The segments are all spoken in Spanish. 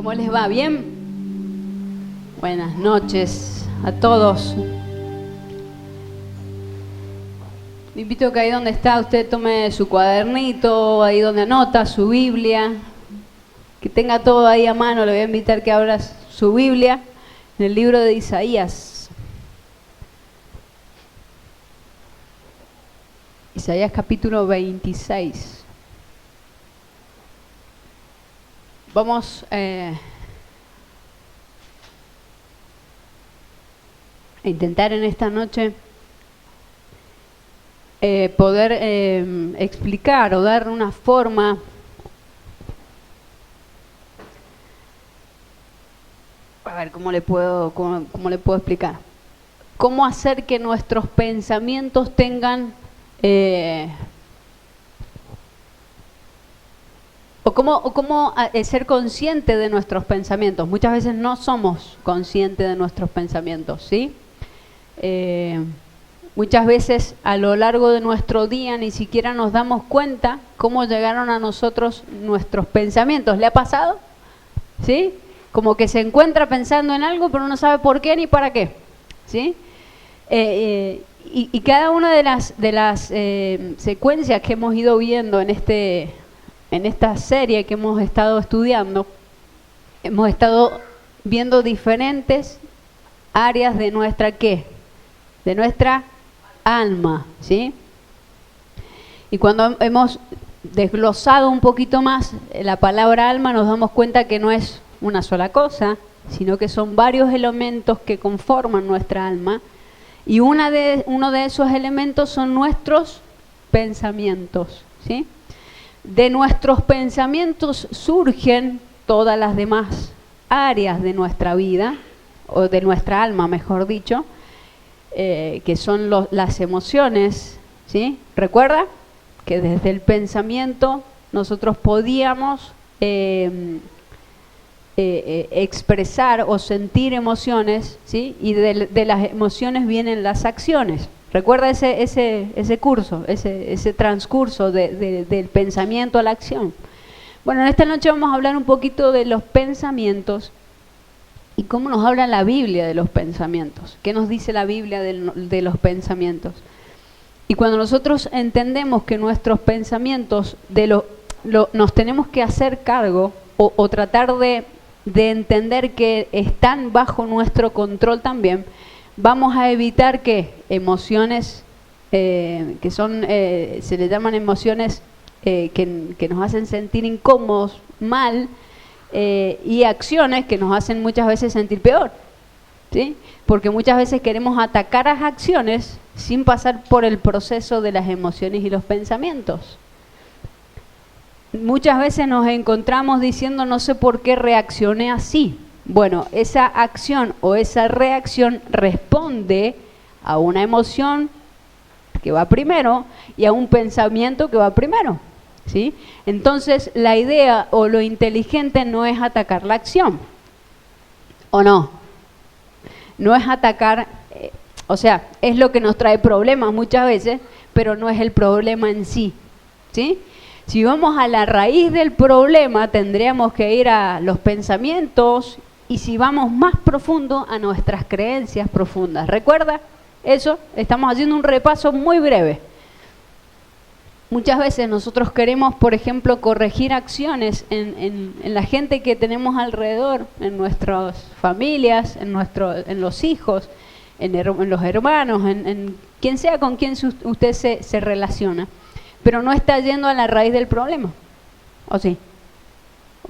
¿Cómo les va? ¿Bien? Buenas noches a todos. Le invito a que ahí donde está usted tome su cuadernito, ahí donde anota, su Biblia, que tenga todo ahí a mano. Le voy a invitar que abra su Biblia en el libro de Isaías. Isaías capítulo 26. Vamos a intentar en esta noche poder explicar o dar una forma a ver cómo le puedo explicar, cómo hacer que nuestros pensamientos tengan o cómo ser consciente de nuestros pensamientos. Muchas veces no somos conscientes de nuestros pensamientos, ¿sí? Muchas veces a lo largo de nuestro día ni siquiera nos damos cuenta cómo llegaron a nosotros nuestros pensamientos. ¿Le ha pasado? ¿Sí? Como que se encuentra pensando en algo pero no sabe por qué ni para qué, ¿sí? Y cada una de las secuencias que hemos ido viendo en esta serie que hemos estado estudiando, hemos estado viendo diferentes áreas de nuestra ¿qué? De nuestra alma, ¿sí? Y cuando hemos desglosado un poquito más la palabra alma, nos damos cuenta que no es una sola cosa, sino que son varios elementos que conforman nuestra alma, y uno de esos elementos son nuestros pensamientos, ¿sí? De nuestros pensamientos surgen todas las demás áreas de nuestra vida, o de nuestra alma, mejor dicho, que son las emociones, ¿sí? Recuerda que desde el pensamiento nosotros podíamos expresar o sentir emociones, ¿sí? Y de las emociones vienen las acciones. Recuerda ese curso, ese transcurso del pensamiento a la acción. Bueno, en esta noche vamos a hablar un poquito de los pensamientos y cómo nos habla la Biblia de los pensamientos. ¿Qué nos dice la Biblia de los pensamientos? Y cuando nosotros entendemos que nuestros pensamientos nos tenemos que hacer cargo o tratar de entender que están bajo nuestro control también, vamos a evitar que emociones que son, se le llaman emociones que nos hacen sentir incómodos, mal, y acciones que nos hacen muchas veces sentir peor, ¿sí? Porque muchas veces queremos atacar las acciones sin pasar por el proceso de las emociones y los pensamientos. Muchas veces nos encontramos diciendo no sé por qué reaccioné así. Bueno, esa acción o esa reacción responde a una emoción que va primero y a un pensamiento que va primero, ¿sí? Entonces la idea o lo inteligente no es atacar la acción, ¿o no? No es atacar, o sea, es lo que nos trae problemas muchas veces, pero no es el problema en sí, ¿sí? Si vamos a la raíz del problema, tendríamos que ir a los pensamientos y si vamos más profundo, a nuestras creencias profundas. ¿Recuerda eso? Estamos haciendo un repaso muy breve. Muchas veces nosotros queremos, por ejemplo, corregir acciones en la gente que tenemos alrededor, en nuestras familias, en los hijos, en los hermanos, en quien sea con quien usted se relaciona. Pero no está yendo a la raíz del problema, ¿o sí?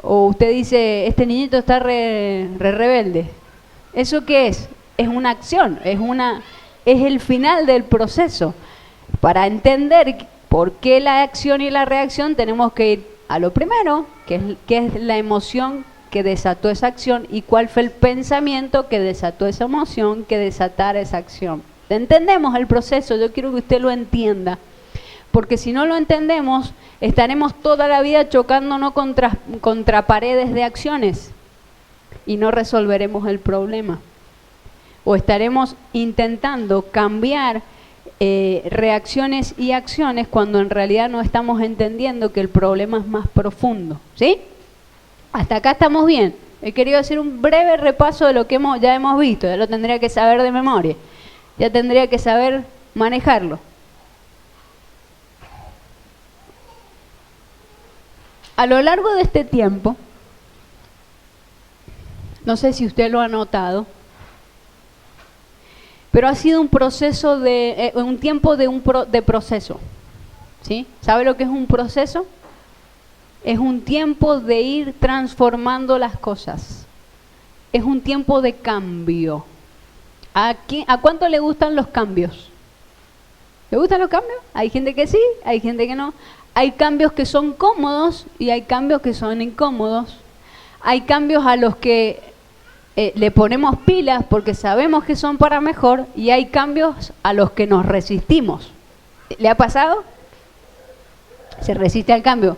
O usted dice, este niñito está re rebelde. ¿Eso qué es? Es una acción, es el final del proceso. Para entender por qué la acción y la reacción tenemos que ir a lo primero, que es la emoción que desató esa acción y cuál fue el pensamiento que desató esa emoción, que desatara esa acción. ¿Entendemos el proceso? Yo quiero que usted lo entienda. Porque si no lo entendemos, estaremos toda la vida chocándonos contra paredes de acciones y no resolveremos el problema. O estaremos intentando cambiar reacciones y acciones cuando en realidad no estamos entendiendo que el problema es más profundo, ¿sí? Hasta acá estamos bien. He querido hacer un breve repaso de lo que ya hemos visto, ya lo tendría que saber de memoria, ya tendría que saber manejarlo. A lo largo de este tiempo, no sé si usted lo ha notado, pero ha sido un proceso un tiempo de proceso, ¿sí? ¿Sabe lo que es un proceso? Es un tiempo de ir transformando las cosas. Es un tiempo de cambio. ¿A cuánto le gustan los cambios? ¿Le gustan los cambios? Hay gente que sí, hay gente que no. Hay cambios que son cómodos y hay cambios que son incómodos. Hay cambios a los que le ponemos pilas porque sabemos que son para mejor y hay cambios a los que nos resistimos. ¿Le ha pasado? Se resiste al cambio.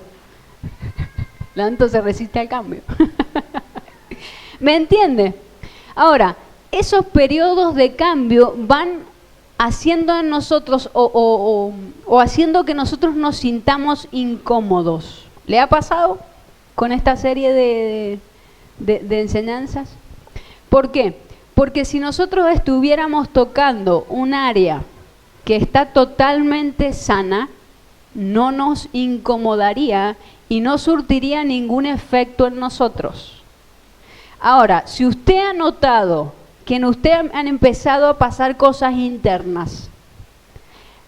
Lanto se resiste al cambio. ¿Me entiende? Ahora, esos periodos de cambio van haciendo en nosotros o haciendo que nosotros nos sintamos incómodos. ¿Le ha pasado con esta serie de enseñanzas? ¿Por qué? Porque si nosotros estuviéramos tocando un área que está totalmente sana, no nos incomodaría y no surtiría ningún efecto en nosotros. Ahora, si usted ha notado que en usted han empezado a pasar cosas internas,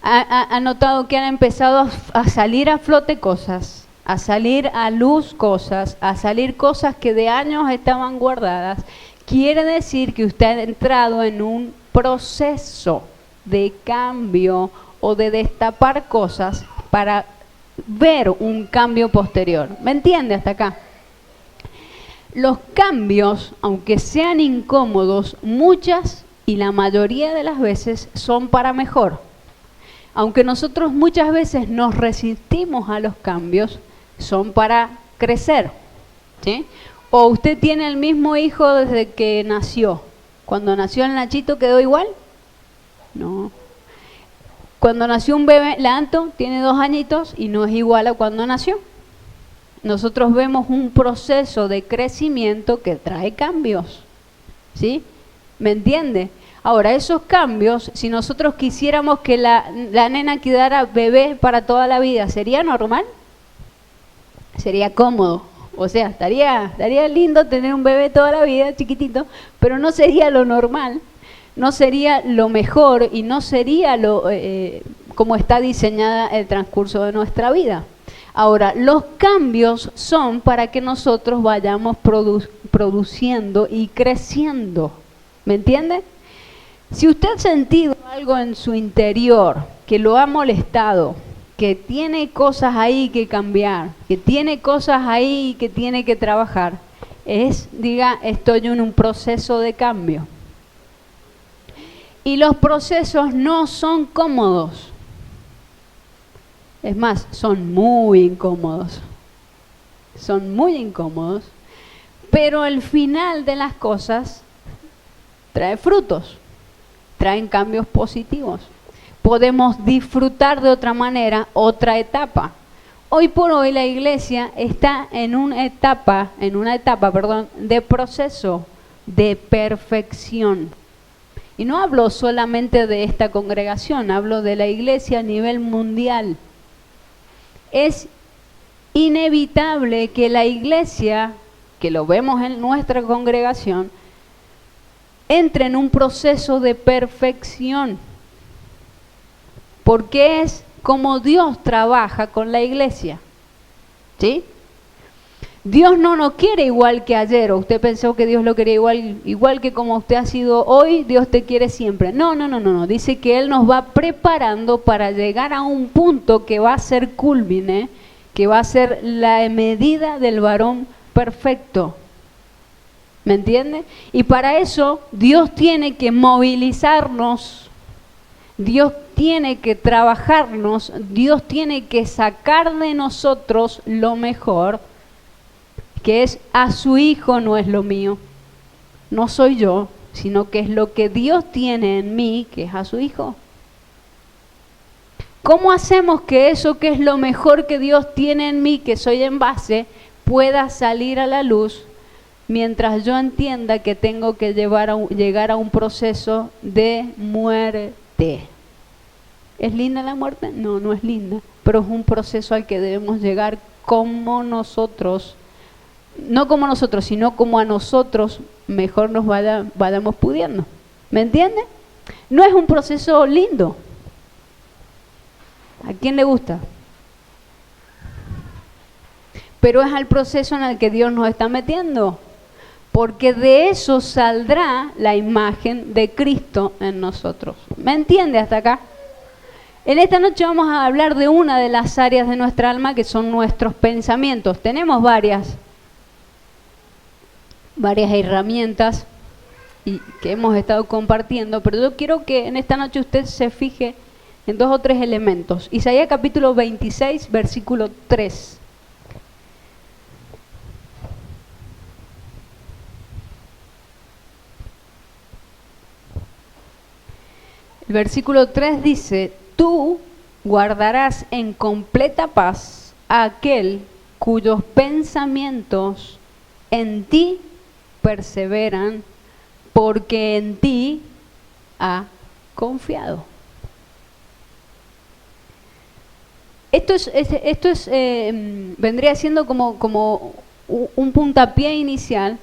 ha notado que han empezado a salir a flote cosas, a salir a luz cosas, a salir cosas que de años estaban guardadas, quiere decir que usted ha entrado en un proceso de cambio o de destapar cosas para ver un cambio posterior. ¿Me entiende hasta acá? Los cambios, aunque sean incómodos, muchas y la mayoría de las veces son para mejor. Aunque nosotros muchas veces nos resistimos a los cambios, son para crecer, ¿sí? O usted tiene el mismo hijo desde que nació. Cuando nació el Nachito, ¿quedó igual? No. Cuando nació un bebé, Lanto, tiene 2 añitos y no es igual a cuando nació. Nosotros vemos un proceso de crecimiento que trae cambios, ¿sí? ¿Me entiende? Ahora, esos cambios, si nosotros quisiéramos que la nena quedara bebé para toda la vida, ¿sería normal? Sería cómodo. O sea, estaría lindo tener un bebé toda la vida, chiquitito, pero no sería lo normal. No sería lo mejor y no sería como está diseñada el transcurso de nuestra vida. Ahora, los cambios son para que nosotros vayamos produciendo y creciendo. ¿Me entiende? Si usted ha sentido algo en su interior que lo ha molestado, que tiene cosas ahí que cambiar, que tiene cosas ahí que tiene que trabajar, diga, estoy en un proceso de cambio. Y los procesos no son cómodos. Es más, son muy incómodos. Son muy incómodos. Pero el final de las cosas trae frutos, traen cambios positivos. Podemos disfrutar de otra manera otra etapa. Hoy por hoy la iglesia está en una etapa, de proceso, de perfección. Y no hablo solamente de esta congregación, hablo de la iglesia a nivel mundial. Es inevitable que la iglesia, que lo vemos en nuestra congregación, entre en un proceso de perfección. Porque es como Dios trabaja con la iglesia, ¿sí? Dios no nos quiere igual que ayer, o usted pensó que Dios lo quería igual que como usted ha sido hoy, Dios te quiere siempre. No, dice que Él nos va preparando para llegar a un punto que va a ser culmine, que va a ser la medida del varón perfecto. ¿Me entiende? Y para eso Dios tiene que movilizarnos, Dios tiene que trabajarnos, Dios tiene que sacar de nosotros lo mejor, que es a su hijo, no es lo mío, no soy yo, sino que es lo que Dios tiene en mí, que es a su hijo. ¿Cómo hacemos que eso que es lo mejor que Dios tiene en mí, que soy envase, pueda salir a la luz mientras yo entienda que tengo que llegar a un proceso de muerte. ¿Es linda la muerte? No, no es linda, pero es un proceso al que debemos llegar como nosotros, no como nosotros, sino como a nosotros mejor nos vayamos pudiendo. ¿Me entiende? No es un proceso lindo. ¿A quién le gusta? Pero es al proceso en el que Dios nos está metiendo, porque de eso saldrá la imagen de Cristo en nosotros. ¿Me entiende hasta acá? En esta noche vamos a hablar de una de las áreas de nuestra alma que son nuestros pensamientos. Tenemos varias herramientas que hemos estado compartiendo, pero yo quiero que en esta noche usted se fije en 2 o 3 elementos. Isaías capítulo 26, versículo 3. El versículo 3 dice: tú guardarás en completa paz a aquel cuyos pensamientos en ti perseveran, porque en ti ha confiado. Esto vendría siendo como un puntapié inicial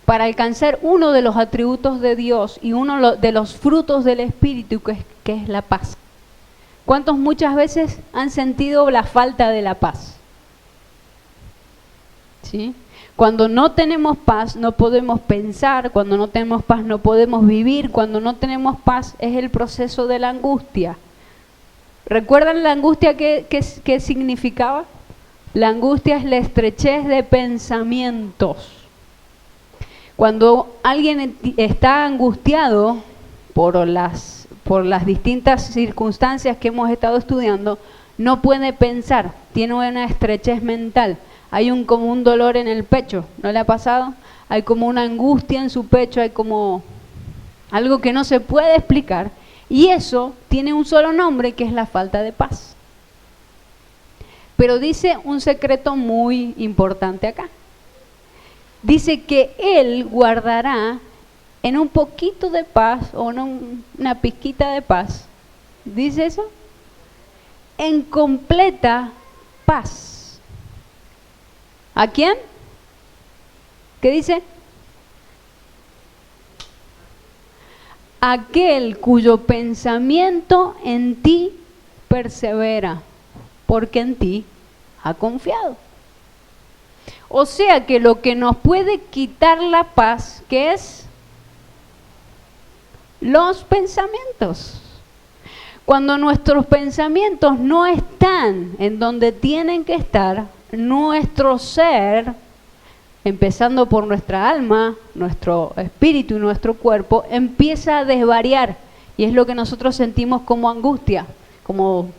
para alcanzar uno de los atributos de Dios y uno de los frutos del Espíritu, que es la paz. ¿Cuántos muchas veces han sentido la falta de la paz? ¿Sí? Cuando no tenemos paz no podemos pensar, cuando no tenemos paz no podemos vivir, cuando no tenemos paz es el proceso de la angustia. ¿Recuerdan la angustia qué significaba? La angustia es la estrechez de pensamientos. Cuando alguien está angustiado por las distintas circunstancias que hemos estado estudiando, no puede pensar, tiene una estrechez mental. Hay como un dolor en el pecho, ¿no le ha pasado? Hay como una angustia en su pecho, hay como algo que no se puede explicar, y eso tiene un solo nombre, que es la falta de paz. Pero dice un secreto muy importante acá. Dice que Él guardará en un poquito de paz, o en una pizquita de paz. ¿Dice eso? En completa paz. ¿A quién? ¿Qué dice? Aquel cuyo pensamiento en ti persevera, porque en ti ha confiado. O sea que lo que nos puede quitar la paz, ¿qué es? Los pensamientos. Cuando nuestros pensamientos no están en donde tienen que estar, nuestro ser, empezando por nuestra alma, nuestro espíritu y nuestro cuerpo, empieza a desvariar. Y es lo que nosotros sentimos como angustia, como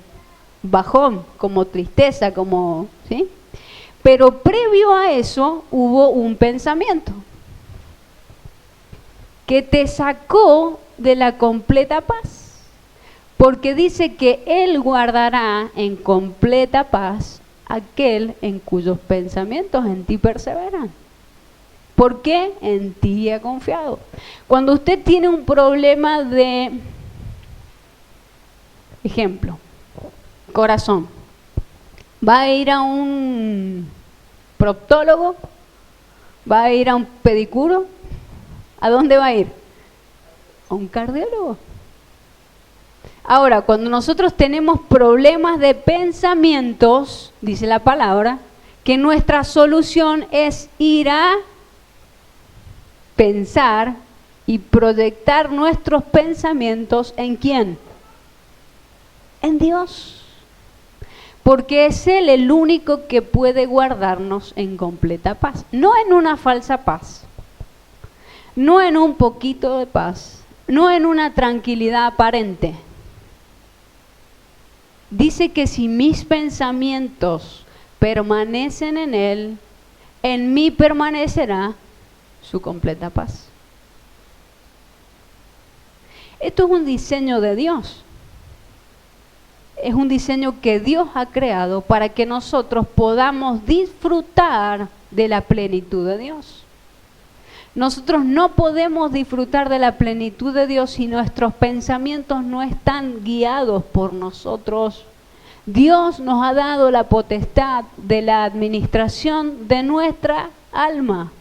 bajón, como tristeza, como, ¿sí? Pero previo a eso hubo un pensamiento que te sacó de la completa paz, porque dice que Él guardará en completa paz aquel en cuyos pensamientos en ti perseveran. ¿Por qué? En ti ha confiado. Cuando usted tiene un problema de, ejemplo, corazón, ¿va a ir a un proctólogo? ¿Va a ir a un pedicuro? ¿A dónde va a ir? A un cardiólogo. Ahora, cuando nosotros tenemos problemas de pensamientos, dice la palabra, que nuestra solución es ir a pensar y proyectar nuestros pensamientos ¿en quién? En Dios. Porque es Él el único que puede guardarnos en completa paz. No en una falsa paz, no en un poquito de paz, no en una tranquilidad aparente. Dice que si mis pensamientos permanecen en Él, en mí permanecerá su completa paz. Esto es un diseño de Dios. Es un diseño que Dios ha creado para que nosotros podamos disfrutar de la plenitud de Dios. Nosotros no podemos disfrutar de la plenitud de Dios si nuestros pensamientos no están guiados por nosotros. Dios nos ha dado la potestad de la administración de nuestra alma.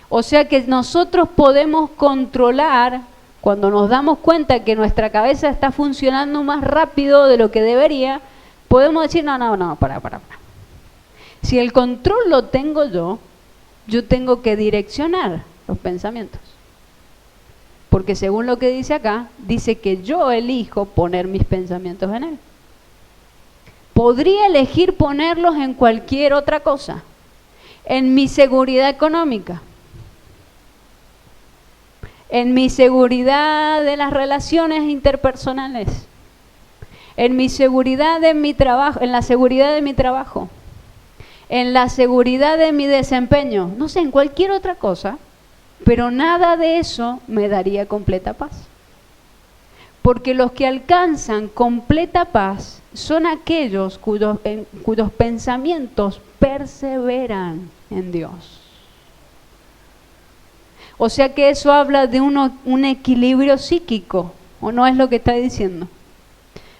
O sea que nosotros podemos controlar, cuando nos damos cuenta que nuestra cabeza está funcionando más rápido de lo que debería, podemos decir, para. Si el control lo tengo yo tengo que direccionar los pensamientos. Porque según lo que dice acá, dice que yo elijo poner mis pensamientos en él. Podría elegir ponerlos en cualquier otra cosa. En mi seguridad económica. En mi seguridad de las relaciones interpersonales. En mi seguridad de mi trabajo, en la seguridad de mi trabajo. En la seguridad de mi desempeño, no sé, en cualquier otra cosa, pero nada de eso me daría completa paz. Porque los que alcanzan completa paz son aquellos cuyos pensamientos perseveran en Dios. O sea que eso habla de un equilibrio psíquico, ¿o no es lo que está diciendo?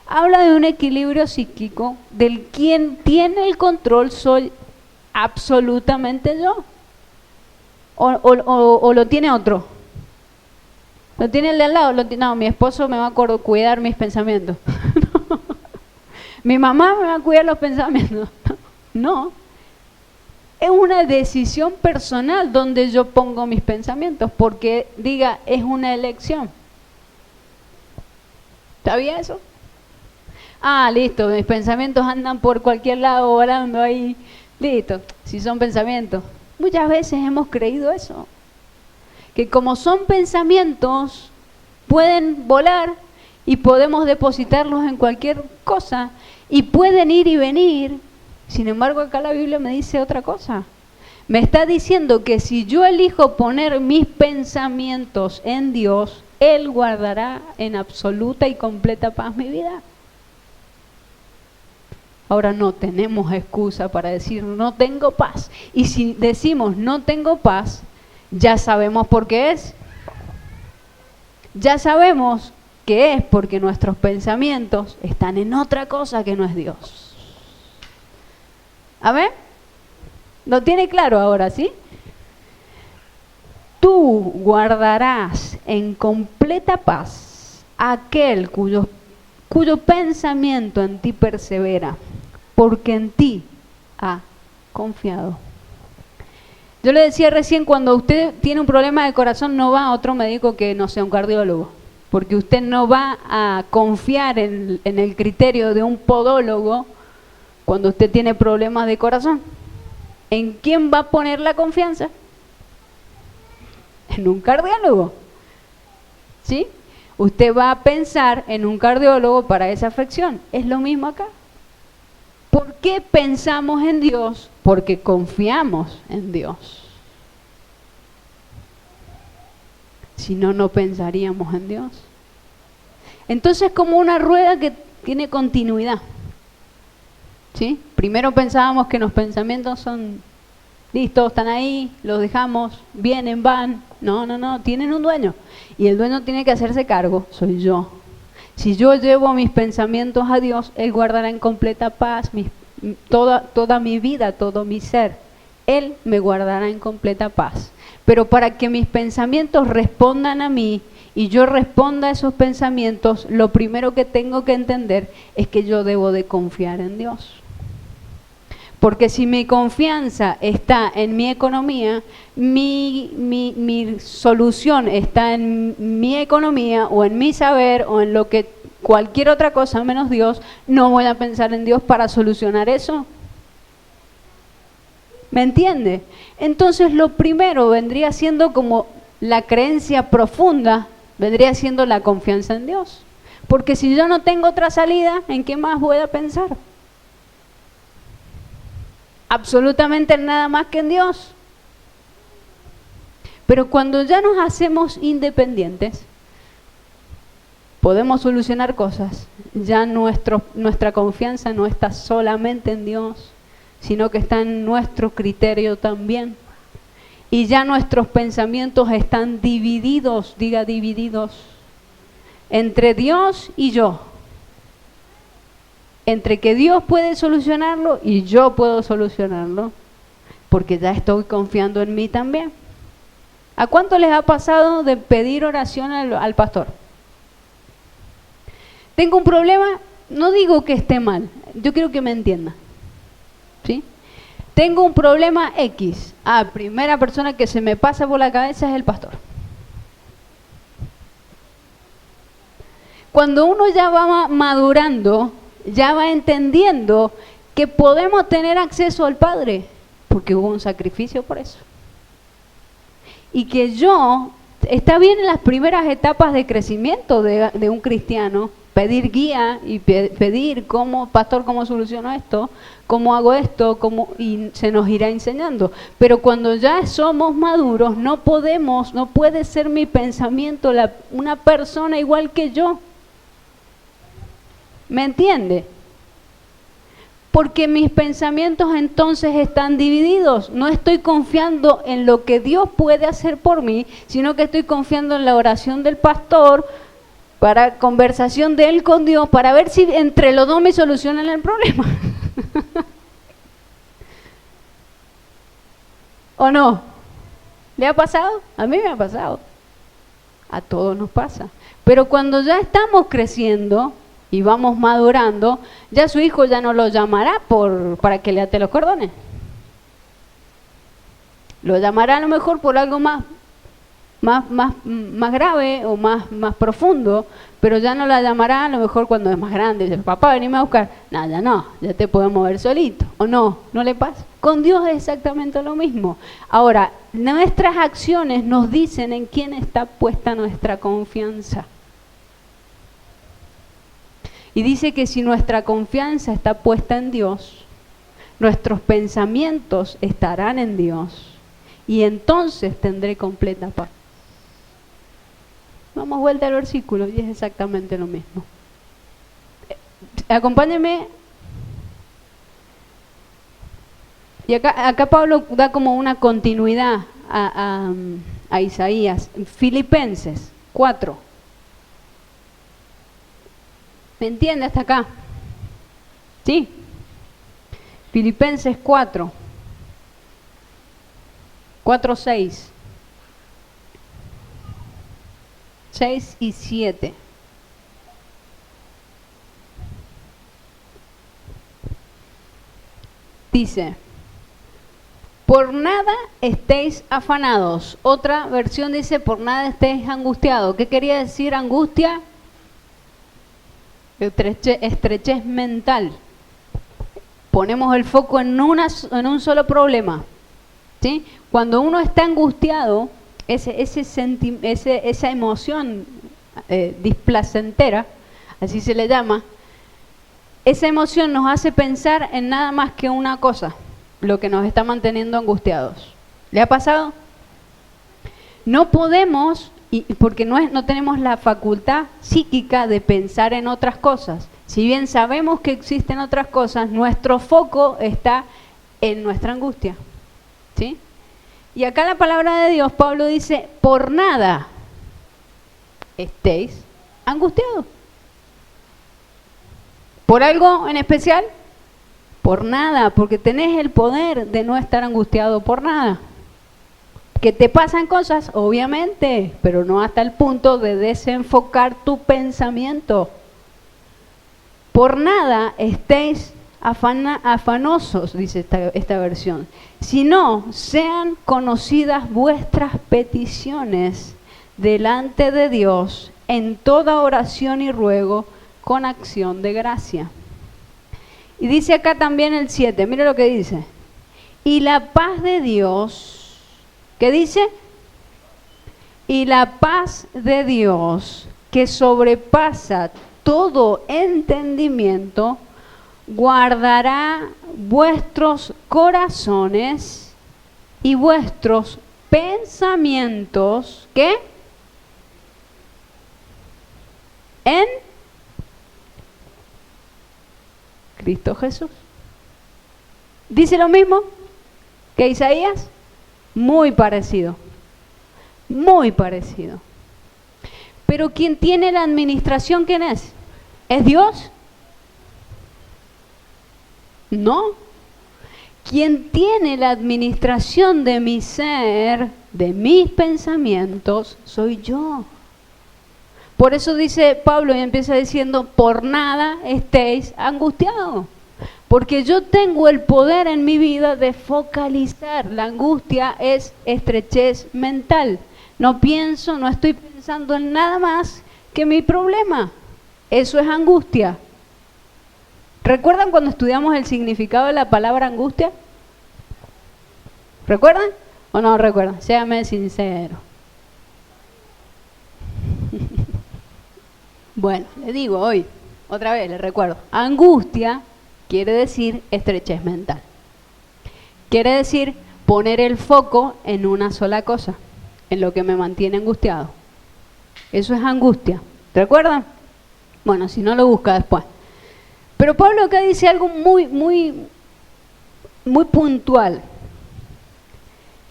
Habla de un equilibrio psíquico del quien tiene el control soy absolutamente yo. O lo tiene otro. Lo tiene el de al lado. No, mi esposo me va a cuidar mis pensamientos. Mi mamá me va a cuidar los pensamientos. No. Es una decisión personal donde yo pongo mis pensamientos, porque diga, es una elección. ¿Sabía eso? Listo, mis pensamientos andan por cualquier lado volando ahí. Listo, si son pensamientos. Muchas veces hemos creído eso. Que como son pensamientos, pueden volar y podemos depositarlos en cualquier cosa y pueden ir y venir. Sin embargo, acá la Biblia me dice otra cosa. Me está diciendo que si yo elijo poner mis pensamientos en Dios, Él guardará en absoluta y completa paz mi vida. Ahora no tenemos excusa para decir no tengo paz. Y si decimos no tengo paz, ya sabemos por qué es. Ya sabemos que es porque nuestros pensamientos están en otra cosa que no es Dios. A ver, ¿lo tiene claro ahora, sí? Tú guardarás en completa paz aquel cuyo pensamiento en ti persevera, porque en ti ha confiado. Yo le decía recién, cuando usted tiene un problema de corazón, no va a otro médico que no sea un cardiólogo, porque usted no va a confiar en el criterio de un podólogo cuando usted tiene problemas de corazón. ¿En quién va a poner la confianza? En un cardiólogo. ¿Sí? Usted va a pensar en un cardiólogo para esa afección. Es lo mismo acá. ¿Por qué pensamos en Dios? Porque confiamos en Dios. Si no, no pensaríamos en Dios. Entonces, como una rueda que tiene continuidad. ¿Sí? Primero pensábamos que los pensamientos son listos, están ahí, los dejamos, vienen, van. No, tienen un dueño. Y el dueño tiene que hacerse cargo, soy yo. Si yo llevo mis pensamientos a Dios, Él guardará en completa paz toda mi vida, todo mi ser. Él me guardará en completa paz. Pero para que mis pensamientos respondan a mí y yo responda a esos pensamientos, lo primero que tengo que entender es que yo debo de confiar en Dios. Porque si mi confianza está en mi economía, mi solución está en mi economía o en mi saber o en lo que cualquier otra cosa menos Dios, no voy a pensar en Dios para solucionar eso. ¿Me entiende? Entonces lo primero vendría siendo como la creencia profunda, vendría siendo la confianza en Dios. Porque si yo no tengo otra salida, ¿en qué más voy a pensar? Absolutamente nada más que en Dios. Pero cuando ya nos hacemos independientes, podemos solucionar cosas. Ya nuestra confianza no está solamente en Dios, sino que está en nuestro criterio también. Y ya nuestros pensamientos están divididos, diga divididos, entre Dios y yo. Entre que Dios puede solucionarlo y yo puedo solucionarlo, porque ya estoy confiando en mí también. ¿A cuánto les ha pasado de pedir oración al pastor? Tengo un problema, no digo que esté mal, yo quiero que me entienda, ¿sí? Tengo un problema X. Primera persona que se me pasa por la cabeza es el pastor. Cuando uno ya va madurando, ya va entendiendo que podemos tener acceso al Padre, porque hubo un sacrificio por eso. Y que está bien en las primeras etapas de crecimiento de un cristiano, pedir guía y pedir pastor, ¿cómo soluciono esto? ¿Cómo hago esto? Y se nos irá enseñando. Pero cuando ya somos maduros, no puede ser mi pensamiento una persona igual que yo. ¿Me entiende? Porque mis pensamientos entonces están divididos. No estoy confiando en lo que Dios puede hacer por mí, sino que estoy confiando en la oración del pastor, para conversación de él con Dios, para ver si entre los dos me solucionan el problema. ¿O no? ¿Le ha pasado? A mí me ha pasado. A todos nos pasa. Pero cuando ya estamos creciendo y vamos madurando, ya su hijo ya no lo llamará para que le ate los cordones. Lo llamará a lo mejor por algo más grave o más profundo, pero ya no la llamará a lo mejor cuando es más grande. Dice, papá, venime a buscar. No, ya te puedes mover solito. ¿O no? ¿No le pasa? Con Dios es exactamente lo mismo. Ahora, nuestras acciones nos dicen en quién está puesta nuestra confianza. Y dice que si nuestra confianza está puesta en Dios, nuestros pensamientos estarán en Dios, y entonces tendré completa paz. Vamos vuelta al versículo y es exactamente lo mismo. Acompáñenme. Y acá Pablo da como una continuidad a Isaías. Filipenses 4. ¿Me entiende hasta acá? ¿Sí? Filipenses 4. 4:6. 6 y 7. Dice, por nada estéis afanados. Otra versión dice, por nada estéis angustiados. ¿Qué quería decir angustia? Estrechez mental. Ponemos el foco en un solo problema, ¿sí? Cuando uno está angustiado, esa emoción displacentera, así se le llama, esa emoción nos hace pensar en nada más que una cosa, lo que nos está manteniendo angustiados. ¿Le ha pasado? No podemos, porque no tenemos la facultad psíquica de pensar en otras cosas. Si bien sabemos que existen otras cosas, nuestro foco está en nuestra angustia, ¿sí? Y acá la palabra de Dios, Pablo dice, por nada estéis angustiados. ¿Por algo en especial? Por nada, porque tenés el poder de no estar angustiado por nada. Que te pasan cosas, obviamente, pero no hasta el punto de desenfocar tu pensamiento. Por nada estéis afanosos, dice esta versión, sino sean conocidas vuestras peticiones delante de Dios en toda oración y ruego con acción de gracia. Y dice acá también el 7, mire lo que dice. Y la paz de Dios, ¿qué dice? Y la paz de Dios, que sobrepasa todo entendimiento, guardará vuestros corazones y vuestros pensamientos, ¿qué? En Cristo Jesús. ¿Dice lo mismo que Isaías? Muy parecido. Muy parecido. Pero quien tiene la administración, ¿quién es? ¿Es Dios? No. Quien tiene la administración de mi ser, de mis pensamientos, soy yo. Por eso dice Pablo y empieza diciendo, por nada estéis angustiados. Porque yo tengo el poder en mi vida de focalizar. La angustia es estrechez mental. No pienso, no estoy pensando en nada más que mi problema. Eso es angustia. ¿Recuerdan cuando estudiamos el significado de la palabra angustia? ¿Recuerdan o no recuerdan? Séame sincero. Bueno, le digo hoy, otra vez, le recuerdo. Angustia quiere decir estrechez mental. Quiere decir poner el foco en una sola cosa, en lo que me mantiene angustiado. Eso es angustia. ¿Recuerdan? Bueno, si no lo busca después. Pero Pablo acá dice algo muy puntual.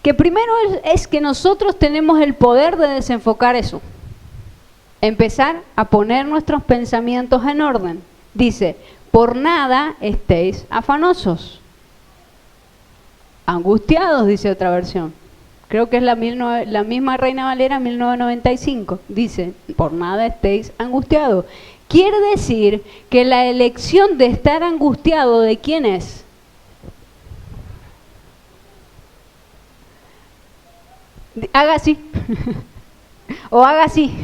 Que primero es que nosotros tenemos el poder de desenfocar eso. Empezar a poner nuestros pensamientos en orden. Dice, por nada estéis afanosos. Angustiados, dice otra versión. Creo que es la misma Reina Valera 1995. Dice, por nada estéis angustiados. Quiere decir que la elección de estar angustiado, ¿de quién es? Haga así. O haga así.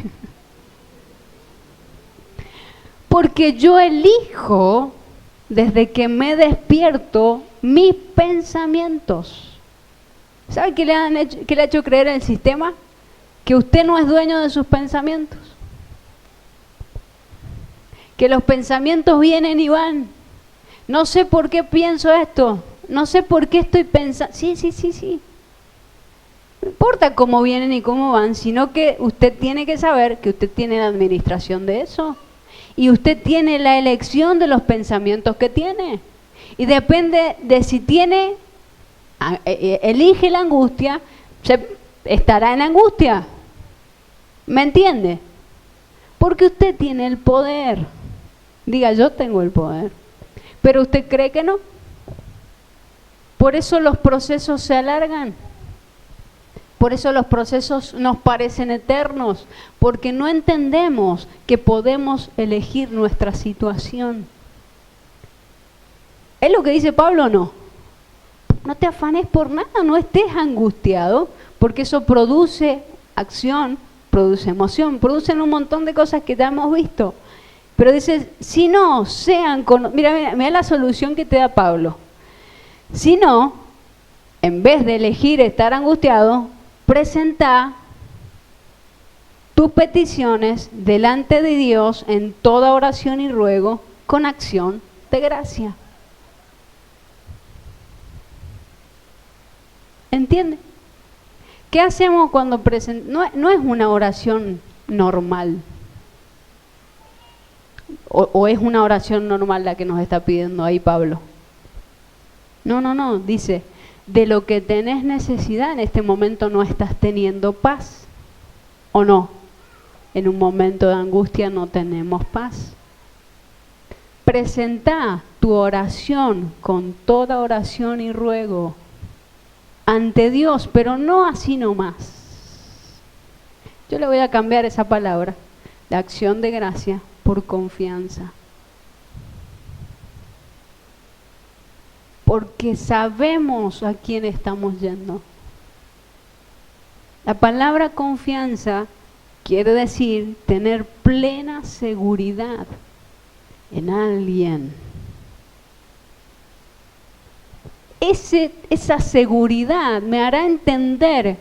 Porque yo elijo, desde que me despierto, mis pensamientos. ¿Sabe qué le ha hecho creer el sistema? Que usted no es dueño de sus pensamientos. Que los pensamientos vienen y van. No sé por qué pienso esto. No sé por qué estoy pensando. Sí. No importa cómo vienen y cómo van, sino que usted tiene que saber que usted tiene la administración de eso. Y usted tiene la elección de los pensamientos que tiene. Y depende de si tiene, elige la angustia, estará en angustia. ¿Me entiende? Porque usted tiene el poder. Diga, yo tengo el poder. Pero usted cree que no. Por eso los procesos se alargan. Por eso los procesos nos parecen eternos, porque no entendemos que podemos elegir nuestra situación. ¿Es lo que dice Pablo o no? No te afanes por nada, no estés angustiado, porque eso produce acción, produce emoción, producen un montón de cosas que ya hemos visto. Pero dice, si no, mira la solución que te da Pablo. Si no, en vez de elegir estar angustiado, presenta tus peticiones delante de Dios en toda oración y ruego con acción de gracia. ¿Entiende? ¿Qué hacemos cuando presentamos? No es una oración normal. O es una oración normal la que nos está pidiendo ahí Pablo. No, dice, de lo que tenés necesidad en este momento no estás teniendo paz. ¿O no? En un momento de angustia no tenemos paz. Presentá tu oración con toda oración y ruego ante Dios, pero no así nomás. Yo le voy a cambiar esa palabra, la acción de gracia, por confianza. Porque sabemos a quién estamos yendo. La palabra confianza quiere decir tener plena seguridad en alguien. Esa seguridad me hará entender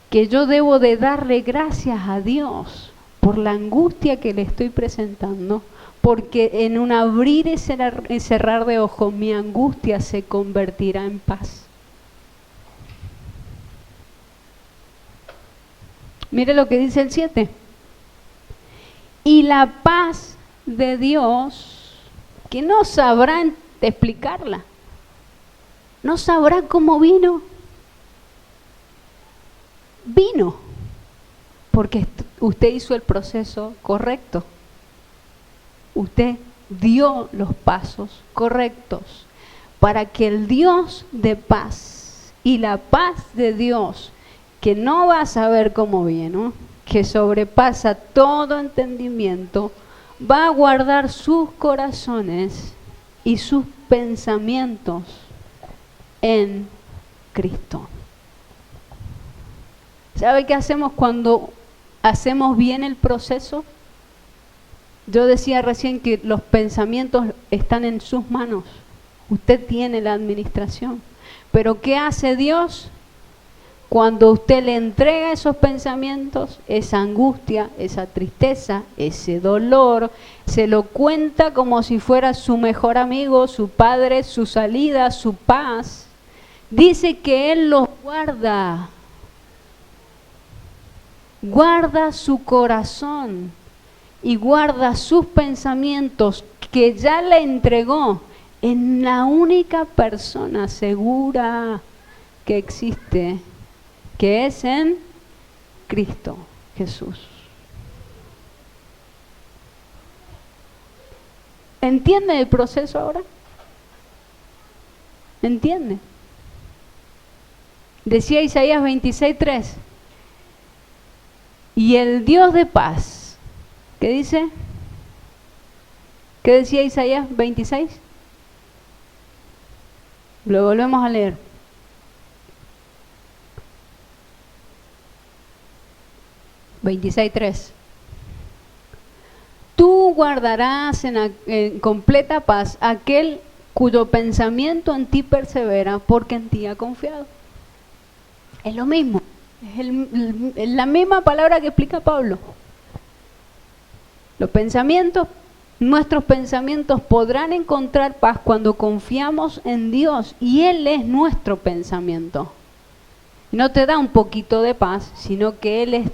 que yo debo de darle gracias a Dios por la angustia que le estoy presentando, porque en un abrir y cerrar de ojos mi angustia se convertirá en paz. Mire lo que dice el 7. Y la paz de Dios, que no sabrán explicarla. ¿No sabrá cómo vino? Vino, porque usted hizo el proceso correcto. Usted dio los pasos correctos para que el Dios de paz y la paz de Dios, que no va a saber cómo vino, que sobrepasa todo entendimiento, va a guardar sus corazones y sus pensamientos en Cristo. ¿Sabe qué hacemos cuando hacemos bien el proceso? Yo decía recién que los pensamientos están en sus manos. Usted tiene la administración. Pero ¿qué hace Dios? Cuando usted le entrega esos pensamientos, esa angustia, esa tristeza, ese dolor, se lo cuenta como si fuera su mejor amigo, su padre, su salida, su paz. Dice que Él los guarda. Guarda su corazón y guarda sus pensamientos que ya le entregó en la única persona segura que existe, que es en Cristo Jesús. ¿Entiende el proceso ahora? ¿Entiende? Decía Isaías 26:3. Y el Dios de paz, ¿qué dice? ¿Qué decía Isaías 26? Lo volvemos a leer. (26:3) Tú guardarás en completa paz aquel cuyo pensamiento en ti persevera, porque en ti ha confiado. Es lo mismo. Es la misma palabra que explica Pablo. Nuestros pensamientos podrán encontrar paz cuando confiamos en Dios y Él es nuestro pensamiento. No te da un poquito de paz, sino que Él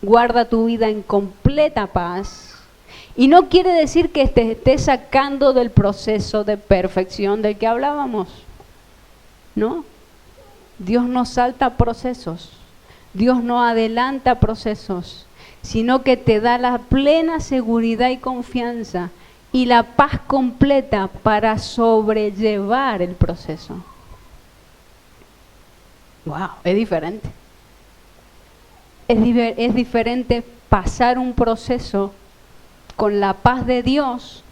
guarda tu vida en completa paz. Y no quiere decir que te esté sacando del proceso de perfección del que hablábamos. No. Dios no salta procesos. Dios no adelanta procesos, sino que te da la plena seguridad y confianza y la paz completa para sobrellevar el proceso. ¡Wow! Es diferente. Es diferente pasar un proceso con la paz de Dios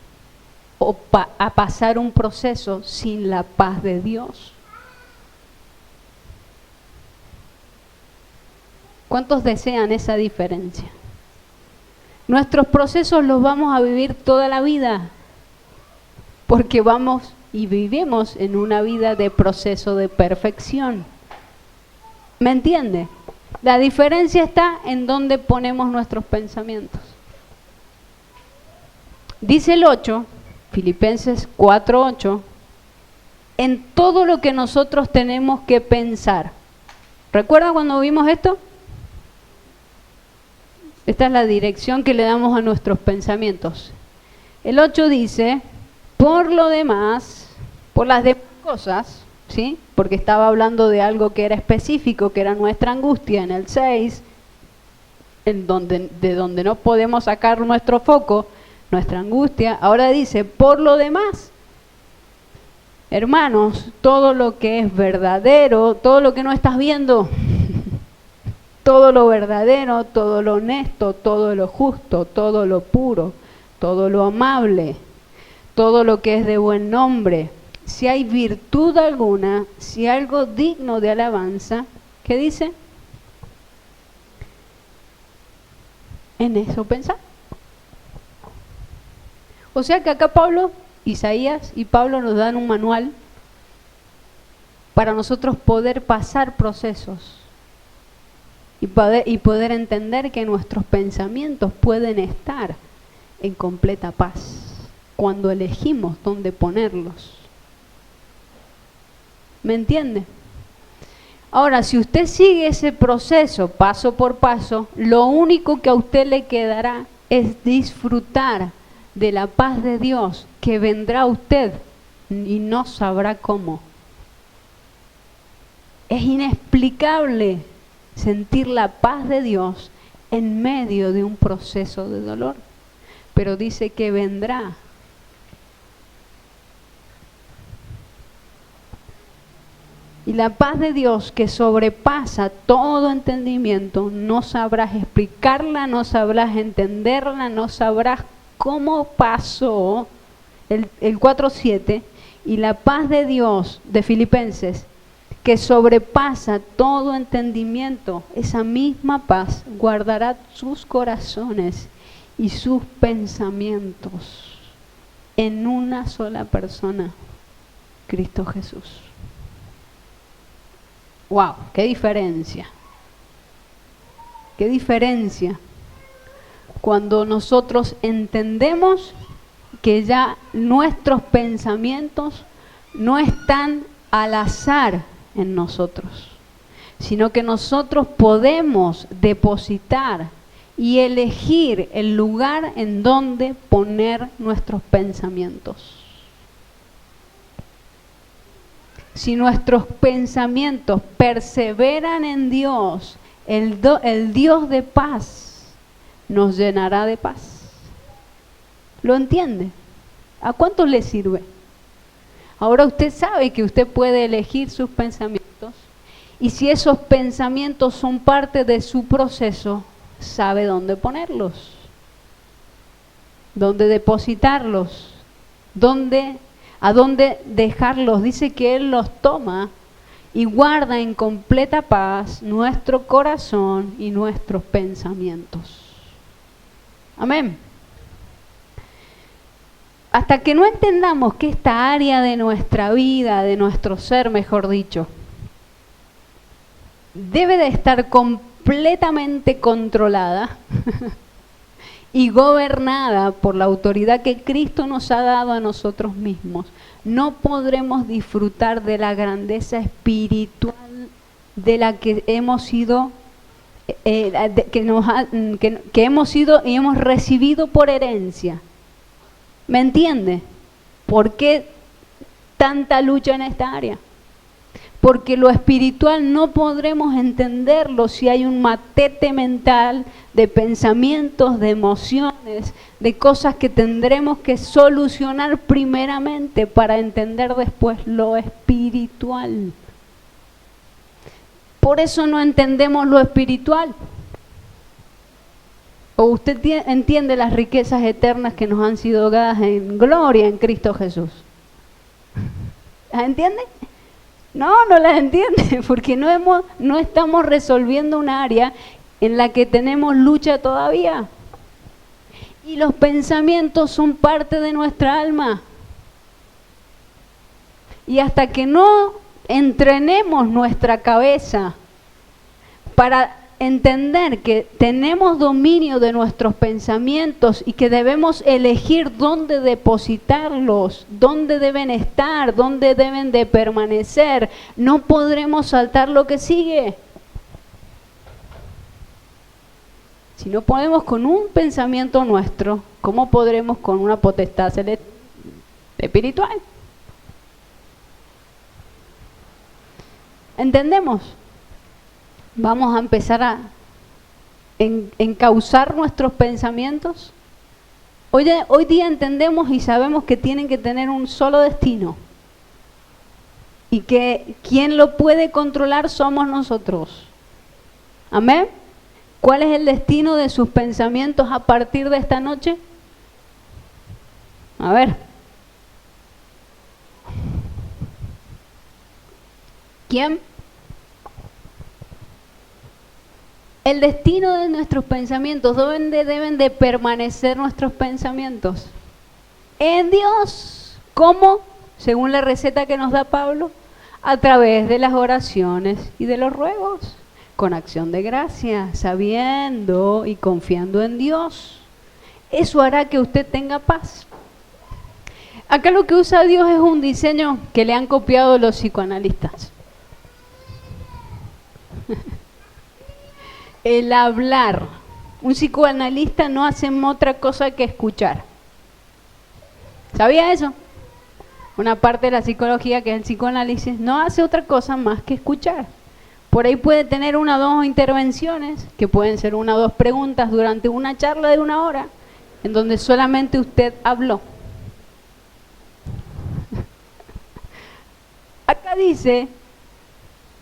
o a pasar un proceso sin la paz de Dios. ¿Cuántos desean esa diferencia? Nuestros procesos los vamos a vivir toda la vida, porque vamos y vivimos en una vida de proceso de perfección. ¿Me entiende? La diferencia está en dónde ponemos nuestros pensamientos. Dice el 8, Filipenses 4:8, en todo lo que nosotros tenemos que pensar. ¿Recuerda cuando vimos esto? Esta es la dirección que le damos a nuestros pensamientos. El 8 dice, por lo demás, por las demás cosas, ¿sí? Porque estaba hablando de algo que era específico, que era nuestra angustia en el 6, de donde no podemos sacar nuestro foco, nuestra angustia. Ahora dice, por lo demás, hermanos, todo lo que es verdadero, todo lo que no estás viendo, todo lo verdadero, todo lo honesto, todo lo justo, todo lo puro, todo lo amable, todo lo que es de buen nombre, si hay virtud alguna, si algo digno de alabanza, ¿qué dice? En eso pensar. O sea que acá Isaías y Pablo nos dan un manual para nosotros poder pasar procesos y poder entender que nuestros pensamientos pueden estar en completa paz cuando elegimos dónde ponerlos. ¿Me entiende? Ahora, si usted sigue ese proceso paso por paso, lo único que a usted le quedará es disfrutar de la paz de Dios que vendrá a usted y no sabrá cómo. Es inexplicable sentir la paz de Dios en medio de un proceso de dolor. Pero dice que vendrá. Y la paz de Dios que sobrepasa todo entendimiento, no sabrás explicarla, no sabrás entenderla, no sabrás cómo pasó el 4:7, y la paz de Dios de Filipenses, que sobrepasa todo entendimiento, esa misma paz guardará sus corazones y sus pensamientos en una sola persona, Cristo Jesús. ¡Wow! ¡Qué diferencia! ¡Qué diferencia! Cuando nosotros entendemos que ya nuestros pensamientos no están al azar en nosotros, sino que nosotros podemos depositar y elegir el lugar en donde poner nuestros pensamientos. Si nuestros pensamientos perseveran en Dios, el Dios de paz nos llenará de paz. ¿Lo entiende? ¿A cuántos le sirve? Ahora usted sabe que usted puede elegir sus pensamientos, y si esos pensamientos son parte de su proceso, sabe dónde ponerlos, dónde depositarlos, a dónde dejarlos. Dice que Él los toma y guarda en completa paz nuestro corazón y nuestros pensamientos. Amén. Hasta que no entendamos que esta área de nuestra vida, de nuestro ser, mejor dicho, debe de estar completamente controlada y gobernada por la autoridad que Cristo nos ha dado a nosotros mismos, no podremos disfrutar de la grandeza espiritual de la que hemos sido, que hemos sido y hemos recibido por herencia. ¿Me entiende? ¿Por qué tanta lucha en esta área? Porque lo espiritual no podremos entenderlo si hay un matete mental de pensamientos, de emociones, de cosas que tendremos que solucionar primeramente para entender después lo espiritual. Por eso no entendemos lo espiritual. ¿O usted entiende las riquezas eternas que nos han sido dadas en gloria en Cristo Jesús? ¿Las entiende? No las entiende, porque no estamos resolviendo un área en la que tenemos lucha todavía. Y los pensamientos son parte de nuestra alma. Y hasta que no entrenemos nuestra cabeza para entender que tenemos dominio de nuestros pensamientos y que debemos elegir dónde depositarlos, dónde deben estar, dónde deben de permanecer, no podremos saltar lo que sigue. Si no podemos con un pensamiento nuestro, ¿cómo podremos con una potestad espiritual? ¿Entendemos? Vamos a empezar a encauzar nuestros pensamientos. Hoy día entendemos y sabemos que tienen que tener un solo destino. Y que quien lo puede controlar somos nosotros. Amén. ¿Cuál es el destino de sus pensamientos a partir de esta noche? A ver. ¿Quién? El destino de nuestros pensamientos, ¿dónde deben de permanecer nuestros pensamientos? En Dios. ¿Cómo? Según la receta que nos da Pablo, a través de las oraciones y de los ruegos, con acción de gracia, sabiendo y confiando en Dios. Eso hará que usted tenga paz. Acá lo que usa Dios es un diseño que le han copiado los psicoanalistas. El hablar. Un psicoanalista no hace otra cosa que escuchar. ¿Sabía eso? Una parte de la psicología, que es el psicoanálisis, no hace otra cosa más que escuchar. Por ahí puede tener una o dos intervenciones, que pueden ser una o dos preguntas durante una charla de 1 hora, en donde solamente usted habló. Acá dice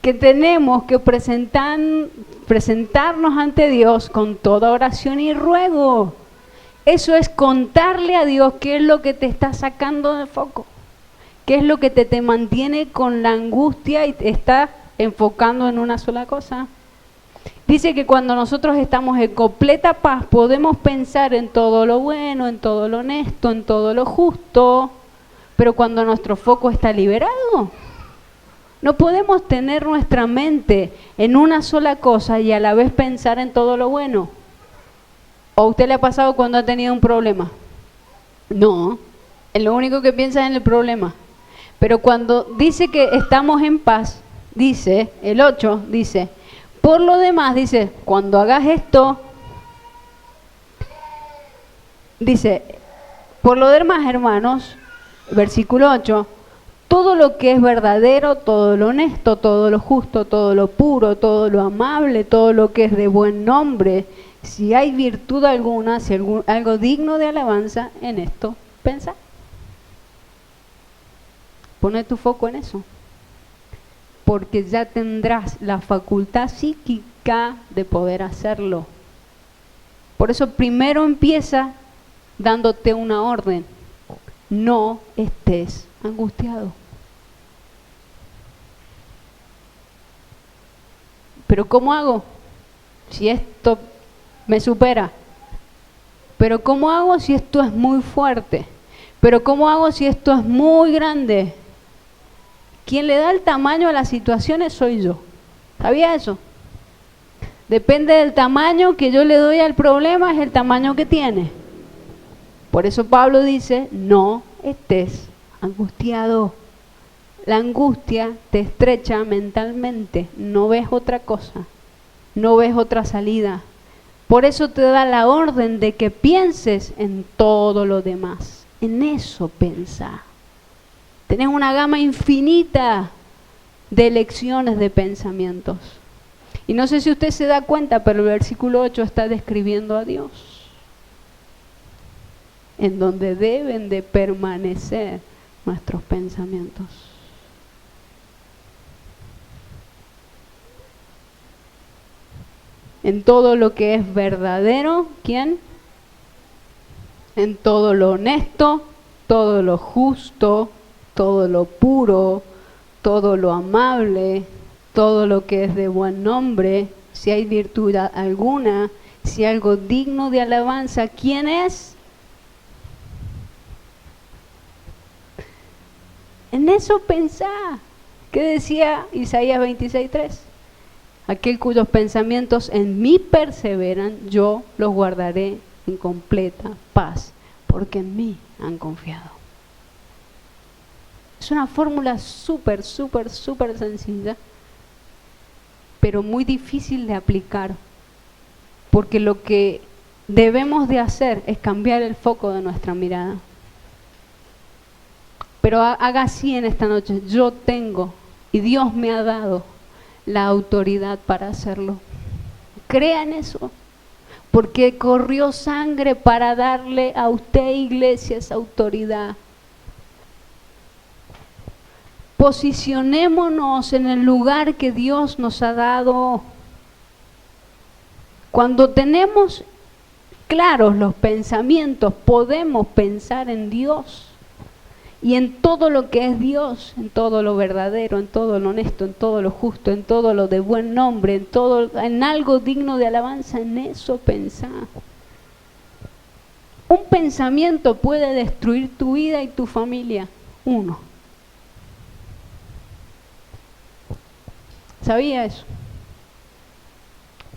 que tenemos que presentarnos ante Dios con toda oración y ruego. Eso es contarle a Dios qué es lo que te está sacando de foco, qué es lo que te mantiene con la angustia y te está enfocando en una sola cosa. Dice que cuando nosotros estamos en completa paz podemos pensar en todo lo bueno, en todo lo honesto, en todo lo justo, pero cuando nuestro foco está liberado, no podemos tener nuestra mente en una sola cosa y a la vez pensar en todo lo bueno. ¿O a usted le ha pasado cuando ha tenido un problema? No, es lo único que piensa en el problema. Pero cuando dice que estamos en paz, dice, el 8, dice, por lo demás, dice, cuando hagas esto, dice, por lo demás, hermanos, versículo 8, todo lo que es verdadero, todo lo honesto, todo lo justo, todo lo puro, todo lo amable, todo lo que es de buen nombre, si hay virtud alguna, si algo digno de alabanza, en esto pensa. Pone tu foco en eso, porque ya tendrás la facultad psíquica de poder hacerlo. Por eso primero empieza dándote una orden: no estés angustiado. ¿Pero cómo hago si esto me supera? ¿Pero cómo hago si esto es muy fuerte? ¿Pero cómo hago si esto es muy grande? Quien le da el tamaño a las situaciones soy yo. ¿Sabía eso? Depende del tamaño que yo le doy al problema, es el tamaño que tiene. Por eso Pablo dice, no estés angustiado. La angustia te estrecha mentalmente, no ves otra cosa, no ves otra salida. Por eso te da la orden de que pienses en todo lo demás. En eso pensá. Tenés una gama infinita de elecciones de pensamientos. Y no sé si usted se da cuenta, pero el versículo 8 está describiendo a Dios, en donde deben de permanecer nuestros pensamientos. En todo lo que es verdadero, ¿quién? En todo lo honesto, todo lo justo, todo lo puro, todo lo amable, todo lo que es de buen nombre, si hay virtud alguna, si algo digno de alabanza, ¿quién es? En eso pensá. ¿Qué decía Isaías 26:3? Aquel cuyos pensamientos en mí perseveran, yo los guardaré en completa paz, porque en mí han confiado. Es una fórmula súper sencilla, pero muy difícil de aplicar, porque lo que debemos de hacer es cambiar el foco de nuestra mirada. Pero haga así en esta noche: yo tengo, y Dios me ha dado la autoridad para hacerlo. Crea en eso, porque corrió sangre para darle a usted, iglesia, esa autoridad. Posicionémonos en el lugar que Dios nos ha dado. Cuando tenemos claros los pensamientos, podemos pensar en Dios y en todo lo que es Dios, en todo lo verdadero, en todo lo honesto, en todo lo justo, en todo lo de buen nombre, en algo digno de alabanza. En eso pensar. Un pensamiento puede destruir tu vida y tu familia. Uno. ¿Sabía eso?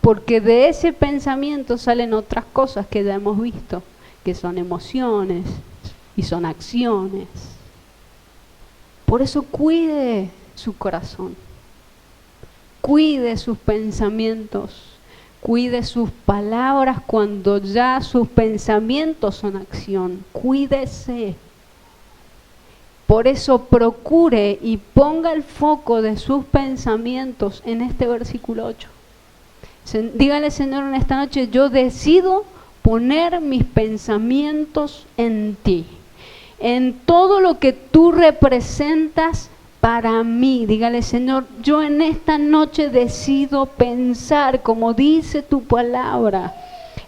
Porque de ese pensamiento salen otras cosas que ya hemos visto, que son emociones y son acciones. Por eso cuide su corazón, cuide sus pensamientos, cuide sus palabras cuando ya sus pensamientos son acción. Cuídese. Por eso procure y ponga el foco de sus pensamientos en este versículo 8. Dígale, Señor, en esta noche, yo decido poner mis pensamientos en ti, en todo lo que tú representas para mí. Dígale, Señor, yo en esta noche decido pensar, como dice tu palabra,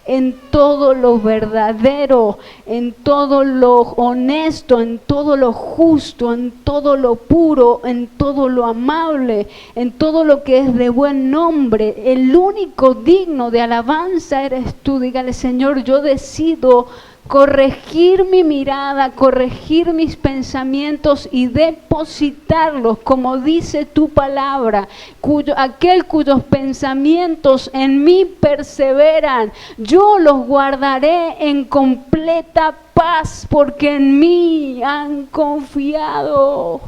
en todo lo verdadero, en todo lo honesto, en todo lo justo, en todo lo puro, en todo lo amable, en todo lo que es de buen nombre. El único digno de alabanza eres tú. Dígale, Señor, yo decido corregir mi mirada, corregir mis pensamientos y depositarlos, como dice tu palabra, aquel cuyos pensamientos en mí perseveran, yo los guardaré en completa paz, porque en mí han confiado.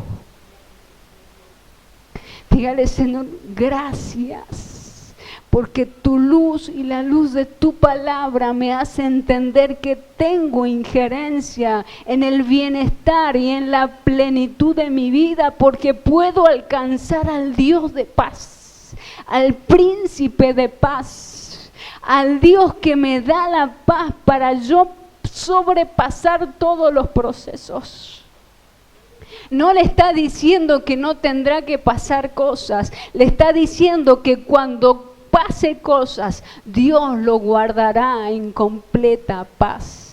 Dígale, Señor, gracias. Porque tu luz y la luz de tu palabra me hace entender que tengo injerencia en el bienestar y en la plenitud de mi vida, porque puedo alcanzar al Dios de paz, al príncipe de paz, al Dios que me da la paz para yo sobrepasar todos los procesos. No le está diciendo que no tendrá que pasar cosas, le está diciendo que cuando pase cosas, Dios lo guardará en completa paz.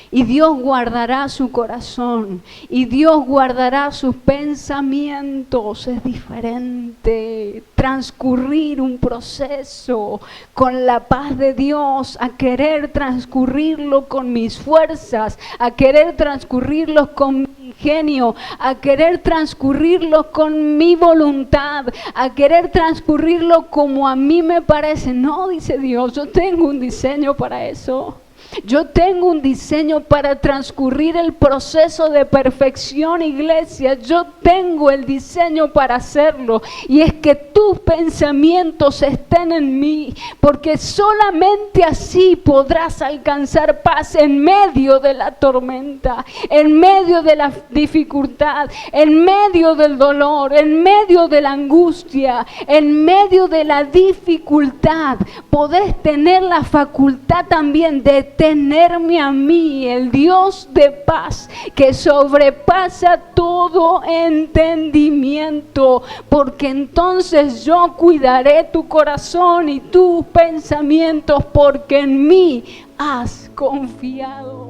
Y Dios guardará su corazón, y Dios guardará sus pensamientos. Es diferente transcurrir un proceso con la paz de Dios, a querer transcurrirlo con mis fuerzas, a querer transcurrirlo con mi ingenio, a querer transcurrirlo con mi voluntad, a querer transcurrirlo como a mí me parece. No, dice Dios, yo tengo un diseño para eso. Yo tengo un diseño para transcurrir el proceso de perfección, iglesia. Yo tengo el diseño para hacerlo, y es que tus pensamientos estén en mí, porque solamente así podrás alcanzar paz en medio de la tormenta, en medio de la dificultad, en medio del dolor, en medio de la angustia, en medio de la dificultad. Podés tener la facultad también de tenerme a mí, el Dios de paz, que sobrepasa todo entendimiento, porque entonces yo cuidaré tu corazón y tus pensamientos, porque en mí has confiado.